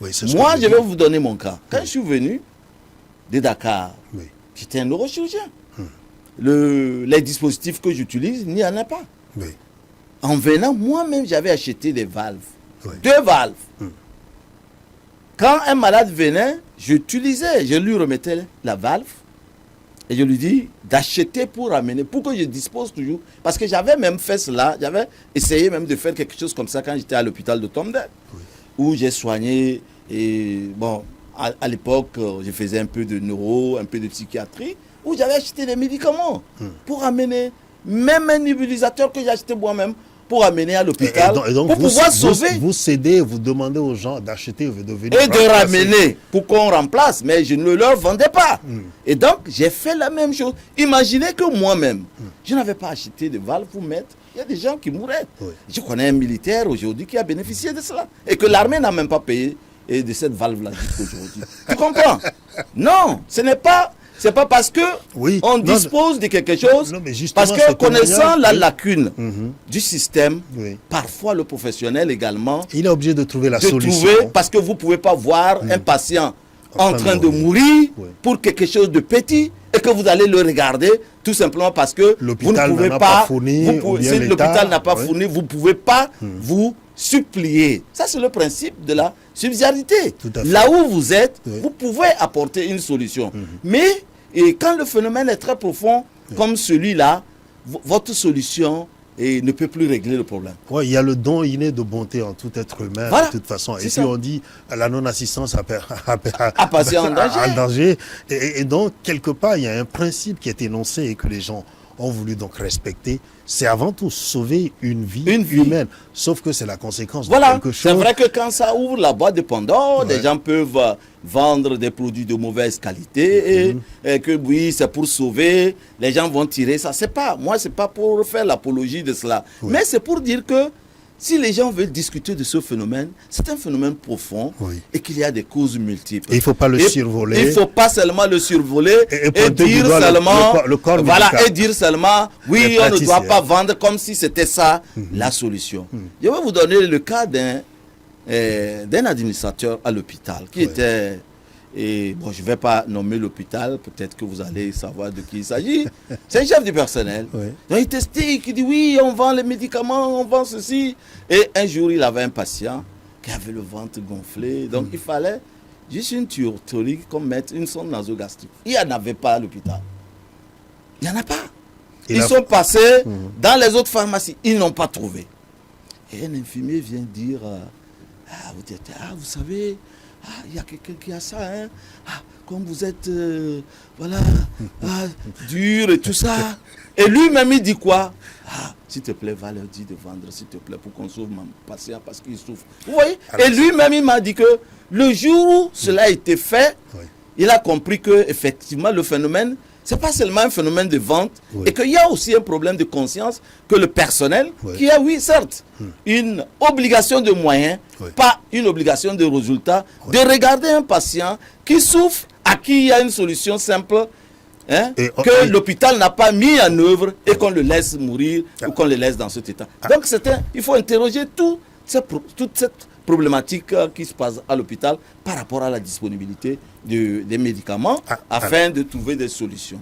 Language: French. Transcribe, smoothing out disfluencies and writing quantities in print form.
Oui, c'est ce Moi, que je vais vous donner mon cas. Quand je suis venu de Dakar, Oui. j'étais un neurochirurgien. Les dispositifs que j'utilise, il n'y en a pas. Oui. En venant, moi-même, j'avais acheté des valves. Oui. 2 valves. Quand un malade venait, j'utilisais, je lui remettais la valve et je lui dis d'acheter pour amener, pour que je dispose toujours. Parce que j'avais même fait cela, j'avais essayé même de faire quelque chose comme ça quand j'étais à l'hôpital de Tomdel, où j'ai soigné. Et bon, à l'époque, je faisais un peu de neuro, un peu de psychiatrie, où j'avais acheté des médicaments pour amener, même un nébulisateur que j'ai acheté moi-même, pour amener à l'hôpital, Et donc pour pouvoir sauver. Vous cédez, vous demandez aux gens d'acheter, de venir Et de ramener pour qu'on remplace, mais je ne leur vendais pas. Et donc, j'ai fait la même chose. Imaginez que moi-même, je n'avais pas acheté de valves pour mettre. Il y a des gens qui mouraient. Oui. Je connais un militaire aujourd'hui qui a bénéficié de cela. Et que l'armée n'a même pas payé de cette valve-là jusqu'aujourd'hui. Tu comprends? Non, ce n'est pas... C'est pas parce que on dispose de quelque chose, non, mais justement, parce que connaissant la lacune du système, Oui. parfois le professionnel également, il est obligé de trouver la solution. parce que vous ne pouvez pas voir un patient en train de mourir pour quelque chose de petit et que vous allez le regarder tout simplement parce que vous ne pouvez pas fournir, si l'hôpital n'a pas fourni, vous ne pouvez pas vous supplier. Ça, c'est le principe de la subsidiarité. Là où vous êtes, vous pouvez apporter une solution. Mais quand le phénomène est très profond, comme celui-là, votre solution ne peut plus régler le problème. Oui, il y a le don inné de bonté en tout être humain, de toute façon. Et puis on dit la non-assistance à patient en danger. Et donc, quelque part, il y a un principe qui est énoncé et que les gens ont voulu donc respecter. C'est avant tout sauver une vie humaine. Sauf que c'est la conséquence de quelque chose. C'est vrai que quand ça ouvre la boîte de Pandore, les gens peuvent vendre des produits de mauvaise qualité et que oui, c'est pour sauver. Les gens vont tirer ça. Moi, c'est pas pour faire l'apologie de cela. Mais c'est pour dire que si les gens veulent discuter de ce phénomène, c'est un phénomène profond et qu'il y a des causes multiples. Et il ne faut pas le survoler. Il ne faut pas seulement le survoler et dire seulement, et dire seulement, oui, on ne doit pas vendre comme si c'était ça la solution. Je vais vous donner le cas d'un administrateur à l'hôpital qui était... Et bon, je ne vais pas nommer l'hôpital, peut-être que vous allez savoir de qui il s'agit. C'est un chef du personnel. Donc il testait, qui dit oui, on vend les médicaments, on vend ceci. Et un jour, il avait un patient qui avait le ventre gonflé. Donc il fallait juste une tuyauterie comme mettre une sonde nasogastrique. Il n'y en avait pas à l'hôpital. Il n'y en a pas. Ils sont passés dans les autres pharmacies. Ils n'ont pas trouvé. Et un infirmier vient dire, vous savez... il y a quelqu'un qui a ça, hein. Comme vous êtes, dur et tout ça. Et lui-même, il dit quoi? S'il te plaît, va leur dire de vendre, s'il te plaît, pour qu'on sauve mon patient parce qu'il souffre. Vous voyez? Et lui-même, il m'a dit que le jour où cela a été fait, il a compris que effectivement le phénomène, c'est pas seulement un phénomène de vente, et qu'il y a aussi un problème de conscience que le personnel, qui a, oui, certes, une obligation de moyens, pas une obligation de résultat, de regarder un patient qui souffre, à qui il y a une solution simple, que l'hôpital n'a pas mis en œuvre et qu'on le laisse mourir ou qu'on le laisse dans cet état. Donc, il faut interroger toute cette problématique qui se passe à l'hôpital par rapport à la disponibilité des médicaments afin de trouver des solutions.